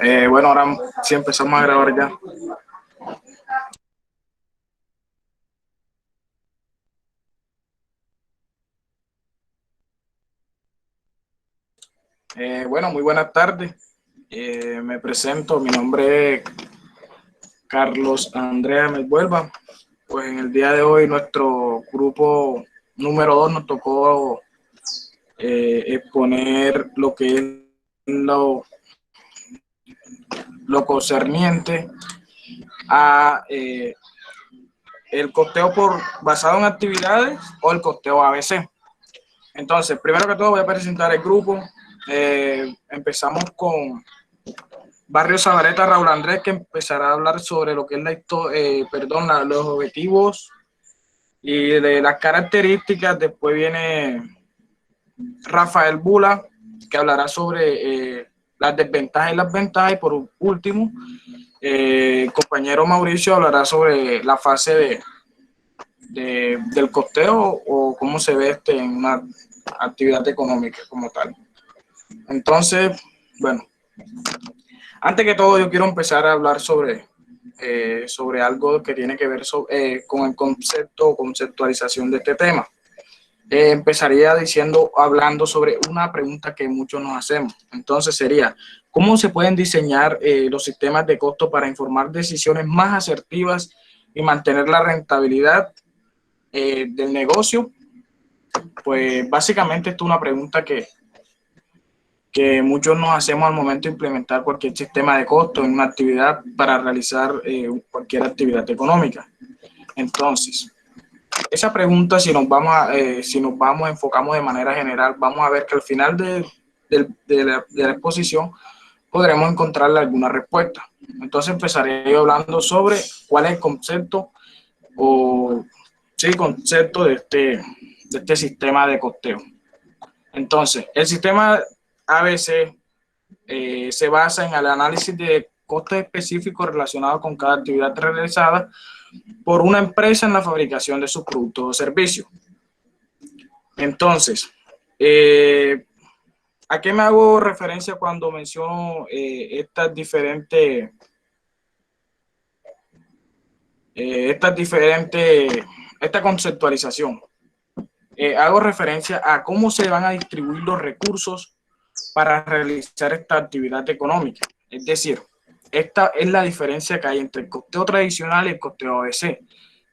Bueno, ahora sí empezamos a grabar ya. Bueno, muy buenas tardes. Me presento, mi nombre es Carlos Andrea Melvuelva. Pues en el día de hoy nuestro grupo número 2 nos tocó exponer lo que es lo concerniente a el costeo basado en actividades o el costeo ABC. Entonces, primero que todo voy a presentar el grupo. Empezamos con Barrio Sabareta, Raúl Andrés, que empezará a hablar sobre lo que es los objetivos y de las características. Después viene Rafael Bula, que hablará sobre las desventajas y las ventajas. Y por último, el compañero Mauricio hablará sobre la fase del costeo o cómo se ve en una actividad económica como tal. Entonces, bueno, antes que todo yo quiero empezar a hablar sobre algo que tiene que ver con el concepto o conceptualización de este tema. Empezaría hablando sobre una pregunta que muchos nos hacemos. Entonces sería, ¿cómo se pueden diseñar los sistemas de costo para informar decisiones más asertivas y mantener la rentabilidad del negocio? Pues básicamente esto es una pregunta que muchos nos hacemos al momento de implementar cualquier sistema de costo en una actividad para realizar cualquier actividad económica. Entonces, esa pregunta, si nos enfocamos de manera general, vamos a ver que al final de la exposición podremos encontrarle alguna respuesta. Entonces empezaré yo hablando sobre cuál es el concepto de este sistema de costeo. Entonces, el sistema ABC se basa en el análisis de costes específicos relacionados con cada actividad realizada por una empresa en la fabricación de sus productos o servicios. Entonces, ¿a qué me hago referencia cuando menciono esta conceptualización? Hago referencia a cómo se van a distribuir los recursos para realizar esta actividad económica. Es decir, esta es la diferencia que hay entre el costeo tradicional y el costeo ABC,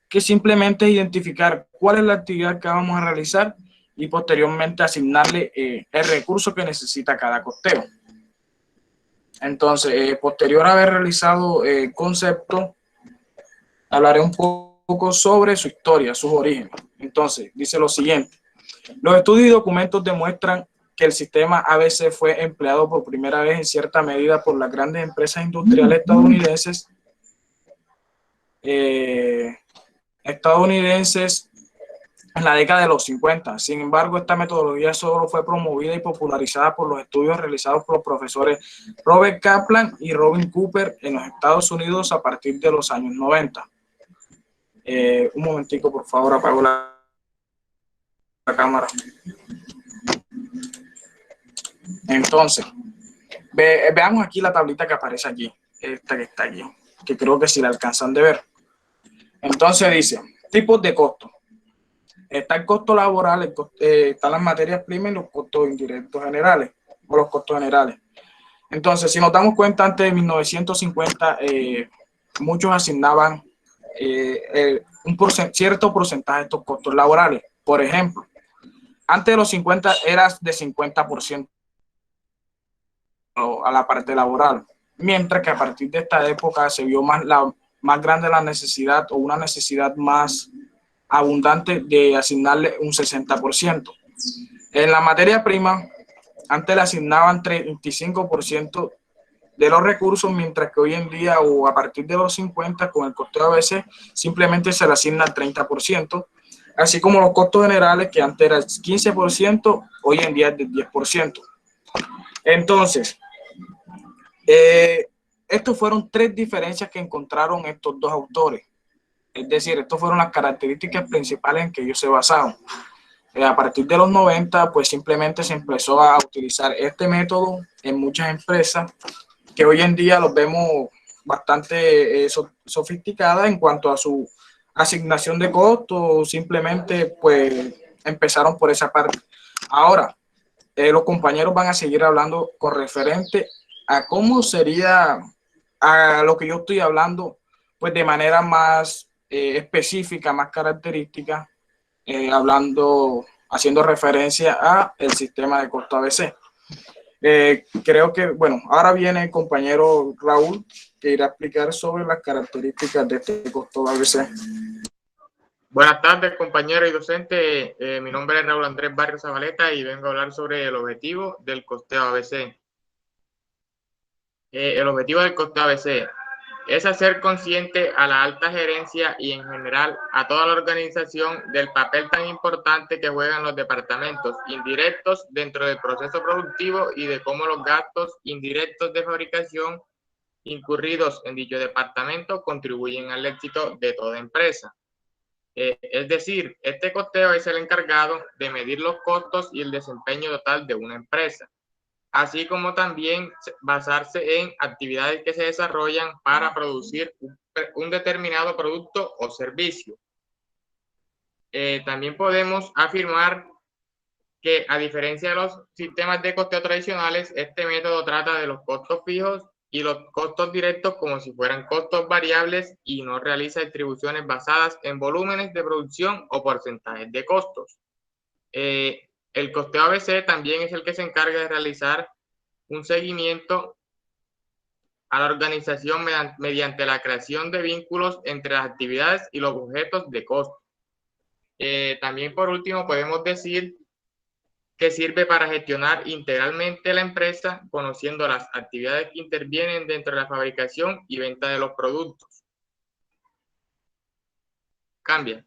que simplemente es identificar cuál es la actividad que vamos a realizar y posteriormente asignarle el recurso que necesita cada costeo. Entonces, posterior a haber realizado el concepto, hablaré un poco sobre su historia, sus orígenes. Entonces, dice lo siguiente: los estudios y documentos demuestran que el sistema ABC fue empleado por primera vez en cierta medida por las grandes empresas industriales estadounidenses en la década de los 50. Sin embargo, esta metodología solo fue promovida y popularizada por los estudios realizados por los profesores Robert Kaplan y Robin Cooper en los Estados Unidos a partir de los años 90. Un momentico, por favor, apago la cámara. Entonces, veamos aquí la tablita que aparece aquí, esta que está aquí, que creo que si la alcanzan de ver. Entonces dice, tipos de costo. Está el costo laboral, están las materias primas y los costos indirectos generales, o los costos generales. Entonces, si nos damos cuenta, antes de 1950, muchos asignaban cierto porcentaje de estos costos laborales. Por ejemplo, antes de los 50 era de 50% a la parte laboral, mientras que a partir de esta época se vio más grande la necesidad o una necesidad más abundante de asignarle un 60%. En la materia prima, antes le asignaban 35% de los recursos, mientras que hoy en día o a partir de los 50 con el costeo ABC simplemente se le asigna el 30%, así como los costos generales que antes era el 15%, hoy en día es del 10%. Entonces, estos fueron tres diferencias que encontraron estos dos autores. Es decir, estas fueron las características principales en que ellos se basaron. A partir de los 90, pues simplemente se empezó a utilizar este método en muchas empresas que hoy en día los vemos bastante sofisticadas en cuanto a su asignación de costos, simplemente pues empezaron por esa parte. Ahora, los compañeros van a seguir hablando con referente a cómo sería a lo que yo estoy hablando, pues de manera más específica, más característica, haciendo referencia a el sistema de costo ABC. Creo que, bueno, ahora viene el compañero Raúl, que irá a explicar sobre las características de este costo ABC. Buenas tardes, compañero y docente. Mi nombre es Raúl Andrés Barrios Zabaleta y vengo a hablar sobre el objetivo del costeo ABC. El objetivo del costeo ABC es hacer consciente a la alta gerencia y en general a toda la organización del papel tan importante que juegan los departamentos indirectos dentro del proceso productivo y de cómo los gastos indirectos de fabricación incurridos en dicho departamento contribuyen al éxito de toda empresa. Es decir, este costeo es el encargado de medir los costos y el desempeño total de una empresa, así como también basarse en actividades que se desarrollan para producir un determinado producto o servicio. También podemos afirmar que, a diferencia de los sistemas de costeo tradicionales, este método trata de los costos fijos y los costos directos como si fueran costos variables y no realiza distribuciones basadas en volúmenes de producción o porcentajes de costos. El costeo ABC también es el que se encarga de realizar un seguimiento a la organización mediante la creación de vínculos entre las actividades y los objetos de costo. También, por último, podemos decir que sirve para gestionar integralmente la empresa, conociendo las actividades que intervienen dentro de la fabricación y venta de los productos. Cambia.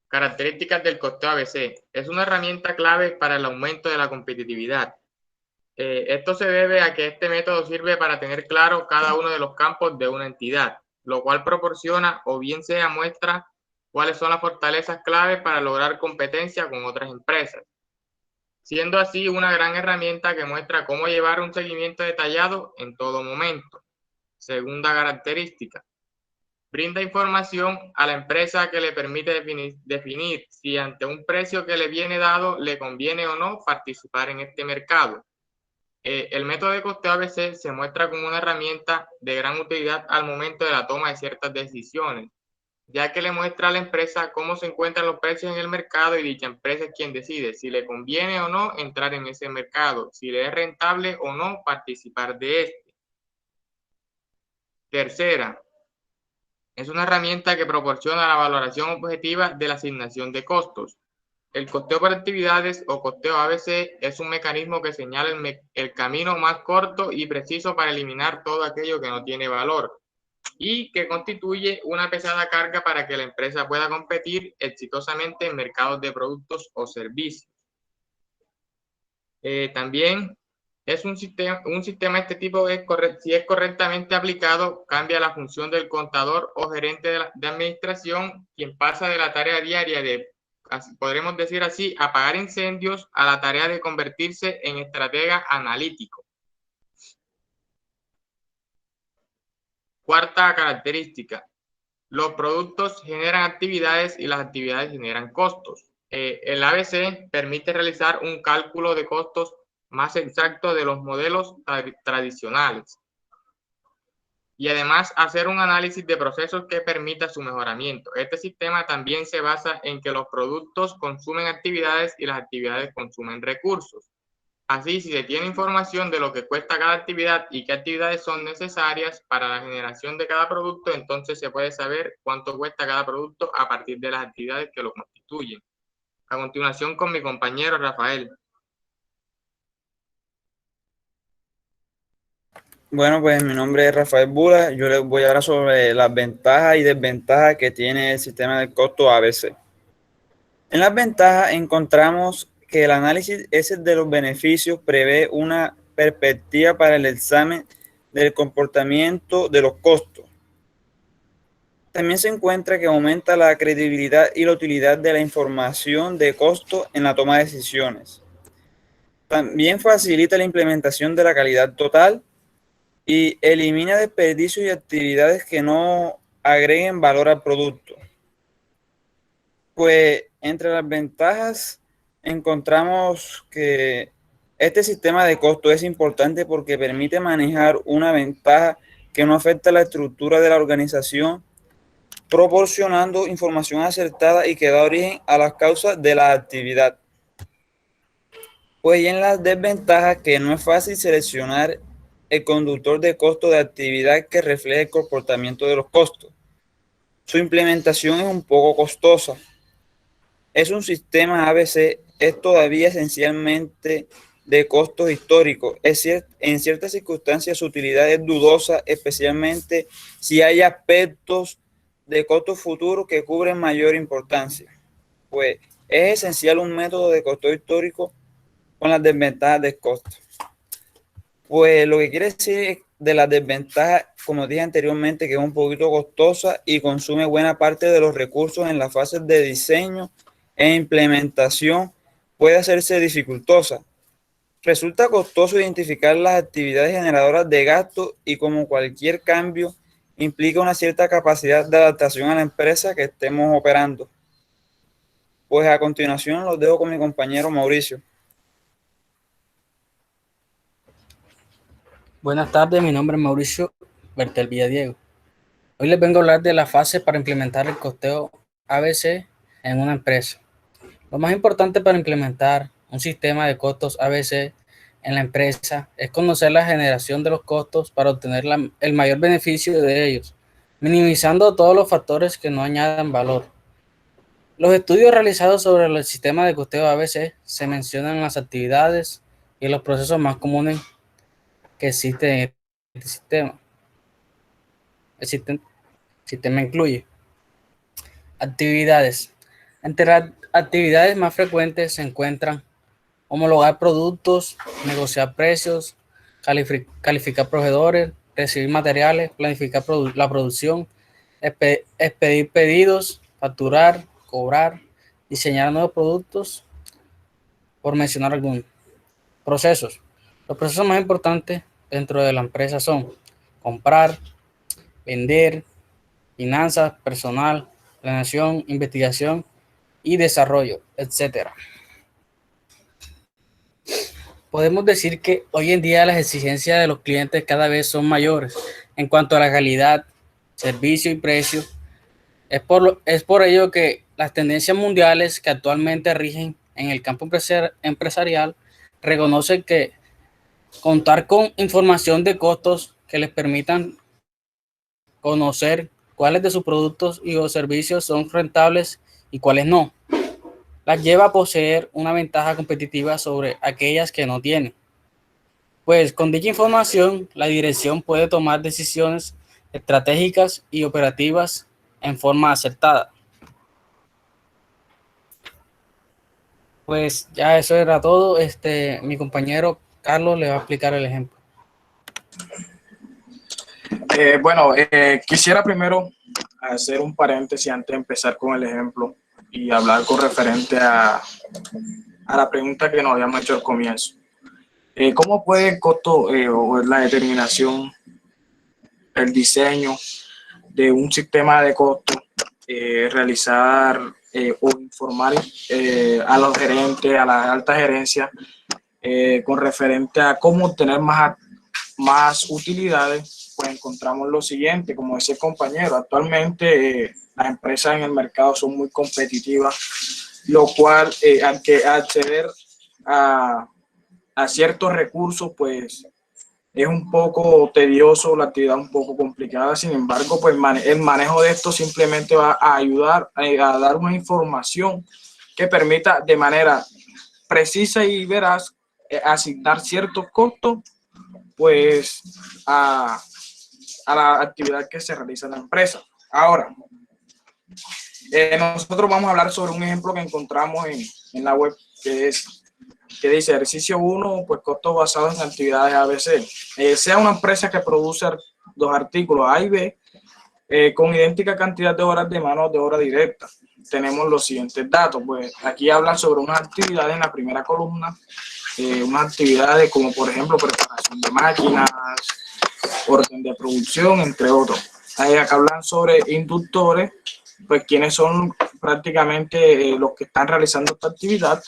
Características del costeo ABC. Es una herramienta clave para el aumento de la competitividad. Esto se debe a que este método sirve para tener claro cada uno de los campos de una entidad, lo cual proporciona o bien sea muestra cuáles son las fortalezas clave para lograr competencia con otras empresas, siendo así una gran herramienta que muestra cómo llevar un seguimiento detallado en todo momento. Segunda característica, brinda información a la empresa que le permite definir si ante un precio que le viene dado le conviene o no participar en este mercado. El método de costeo ABC se muestra como una herramienta de gran utilidad al momento de la toma de ciertas decisiones, ya que le muestra a la empresa cómo se encuentran los precios en el mercado y dicha empresa es quien decide si le conviene o no entrar en ese mercado, si le es rentable o no participar de este. Tercera, es una herramienta que proporciona la valoración objetiva de la asignación de costos. El costeo por actividades o costeo ABC es un mecanismo que señala el camino más corto y preciso para eliminar todo aquello que no tiene valor y que constituye una pesada carga para que la empresa pueda competir exitosamente en mercados de productos o servicios. También es un sistema de este tipo, si es correctamente aplicado, cambia la función del contador o gerente de administración, quien pasa de la tarea diaria de, podremos decir así, apagar incendios a la tarea de convertirse en estratega analítico. Cuarta característica, los productos generan actividades y las actividades generan costos. El ABC permite realizar un cálculo de costos más exacto de los modelos tradicionales y además hacer un análisis de procesos que permita su mejoramiento. Este sistema también se basa en que los productos consumen actividades y las actividades consumen recursos. Así, si se tiene información de lo que cuesta cada actividad y qué actividades son necesarias para la generación de cada producto, entonces se puede saber cuánto cuesta cada producto a partir de las actividades que lo constituyen. A continuación, con mi compañero Rafael. Bueno, pues mi nombre es Rafael Bula. Yo les voy a hablar sobre las ventajas y desventajas que tiene el sistema de costo ABC. En las ventajas encontramos que el análisis ese de los beneficios prevé una perspectiva para el examen del comportamiento de los costos. También se encuentra que aumenta la credibilidad y la utilidad de la información de costo en la toma de decisiones. También facilita la implementación de la calidad total y elimina desperdicios y actividades que no agreguen valor al producto. Pues entre las ventajas encontramos que este sistema de costo es importante porque permite manejar una ventaja que no afecta la estructura de la organización, proporcionando información acertada y que da origen a las causas de la actividad. Pues y en las desventajas que no es fácil seleccionar el conductor de costo de actividad que refleje el comportamiento de los costos. Su implementación es un poco costosa. Es un sistema ABC, es todavía esencialmente de costos históricos. En ciertas circunstancias su utilidad es dudosa, especialmente si hay aspectos de costos futuros que cubren mayor importancia. Pues es esencial un método de costo histórico con las desventajas del costo. Pues lo que quiere decir de las desventajas, como dije anteriormente, que es un poquito costosa y consume buena parte de los recursos en las fases de diseño e implementación, puede hacerse dificultosa. Resulta costoso identificar las actividades generadoras de gasto y como cualquier cambio implica una cierta capacidad de adaptación a la empresa que estemos operando. Pues a continuación los dejo con mi compañero Mauricio. Buenas tardes, mi nombre es Mauricio Bertel Villadiego. Hoy les vengo a hablar de la fase para implementar el costeo ABC en una empresa. Lo más importante para implementar un sistema de costos ABC en la empresa es conocer la generación de los costos para obtener el mayor beneficio de ellos, minimizando todos los factores que no añadan valor. Los estudios realizados sobre el sistema de costeo ABC se mencionan las actividades y los procesos más comunes que existen en este sistema. El sistema incluye actividades. Entre las actividades más frecuentes se encuentran homologar productos, negociar precios, calificar proveedores, recibir materiales, planificar la producción, expedir pedidos, facturar, cobrar, diseñar nuevos productos, por mencionar algunos. Procesos. Los procesos más importantes dentro de la empresa son comprar, vender, finanzas, personal, planeación, investigación y desarrollo, etc. Podemos decir que hoy en día las exigencias de los clientes cada vez son mayores en cuanto a la calidad, servicio y precio. Es por ello que las tendencias mundiales que actualmente rigen en el campo empresarial reconocen que contar con información de costos que les permitan conocer cuáles de sus productos y o servicios son rentables y cuáles no, las lleva a poseer una ventaja competitiva sobre aquellas que no tienen. Pues con dicha información, la dirección puede tomar decisiones estratégicas y operativas en forma acertada. Pues ya eso era todo. Mi compañero Carlos le va a explicar el ejemplo. Quisiera primero hacer un paréntesis antes de empezar con el ejemplo y hablar con referente a la pregunta que nos habíamos hecho al comienzo. ¿Cómo puede el costo o la determinación, el diseño de un sistema de costo realizar o informar a los gerentes, a la alta gerencia, con referente a cómo obtener más utilidades? Pues encontramos lo siguiente, como decía el compañero, actualmente las empresas en el mercado son muy competitivas, lo cual hay que acceder a ciertos recursos, pues es un poco tedioso, la actividad un poco complicada. Sin embargo, pues el manejo de esto simplemente va a ayudar a dar una información que permita de manera precisa y veraz asignar ciertos costos pues a la actividad que se realiza en la empresa. Ahora, nosotros vamos a hablar sobre un ejemplo que encontramos en la web que dice ejercicio 1, pues costos basados en actividades ABC. Sea una empresa que produce dos artículos A y B con idéntica cantidad de horas de mano de obra directa. Tenemos los siguientes datos, pues aquí hablan sobre unas actividades en la primera columna unas actividades como por ejemplo preparación de máquinas, orden de producción, entre otros. Acá hablan sobre inductores, pues quienes son prácticamente los que están realizando esta actividad.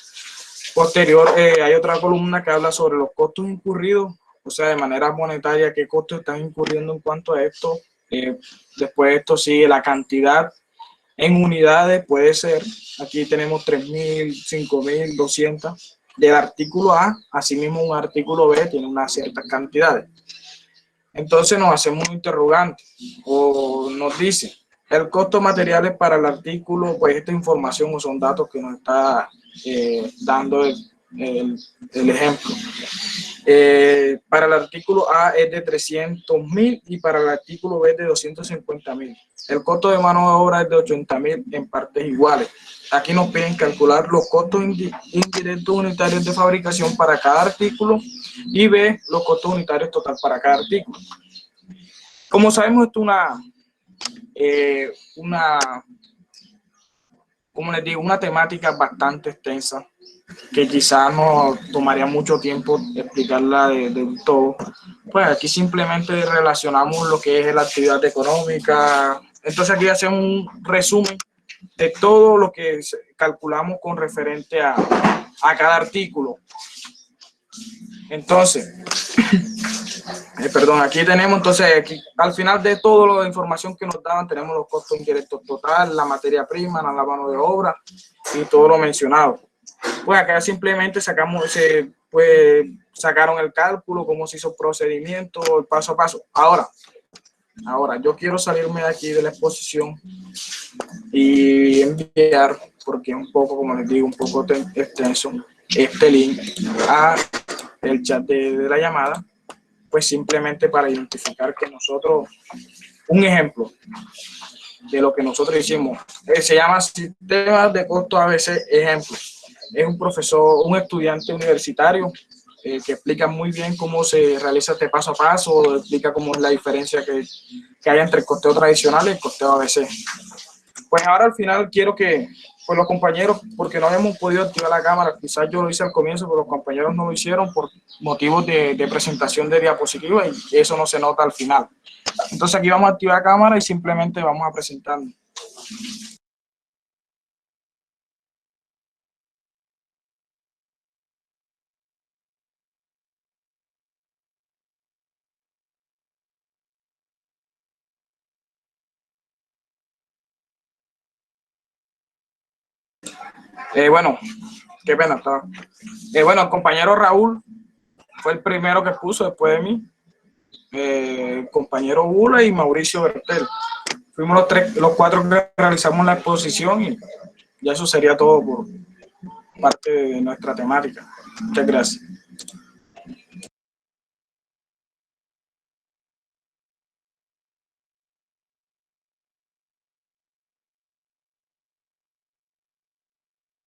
Posterior, hay otra columna que habla sobre los costos incurridos, o sea, de manera monetaria, qué costos están incurriendo en cuanto a esto. Después de esto sigue la cantidad en unidades, puede ser, aquí tenemos 3.000, 5.200 del artículo A, asimismo un artículo B tiene unas ciertas cantidades. Entonces nos hacemos un interrogante o nos dice, el costo de materiales para el artículo, pues esta información o son datos que nos está dando el ejemplo. Para el artículo A es de 300.000 y para el artículo B es de 250.000. El costo de mano de obra es de 80.000 en partes iguales. Aquí nos piden calcular los costos indirectos unitarios de fabricación para cada artículo y B, los costos unitarios total para cada artículo. Como sabemos, esto es como les digo, una temática bastante extensa que quizás nos tomaría mucho tiempo explicarla de todo. Pues aquí simplemente relacionamos lo que es la actividad económica. Entonces aquí hacemos un resumen de todo lo que calculamos con referente a cada artículo. Entonces, perdón, aquí tenemos, entonces, aquí, al final de toda la información que nos daban, tenemos los costos indirectos total, la materia prima, la mano de obra y todo lo mencionado. Pues acá simplemente sacamos pues sacaron el cálculo, cómo se hizo el procedimiento, el paso a paso. Ahora, yo quiero salirme de aquí de la exposición y enviar, porque es un poco, como les digo, un poco extenso, este link a el chat de la llamada, pues simplemente para identificar que nosotros, un ejemplo de lo que nosotros hicimos, se llama Sistemas de Costo ABC Ejemplo. Es un profesor, un estudiante universitario que explica muy bien cómo se realiza este paso a paso, explica cómo es la diferencia que hay entre el costeo tradicional y el costeo ABC. Pues ahora al final quiero que pues los compañeros, porque no hemos podido activar la cámara, quizás yo lo hice al comienzo, pero los compañeros no lo hicieron por motivos de presentación de diapositivas y eso no se nota al final. Entonces aquí vamos a activar la cámara y simplemente vamos a presentarnos. Bueno, qué pena estaba. Bueno, el compañero Raúl fue el primero que puso después de mí. El compañero Bula y Mauricio Bertel. Fuimos los cuatro que realizamos la exposición y ya eso sería todo por parte de nuestra temática. Muchas gracias.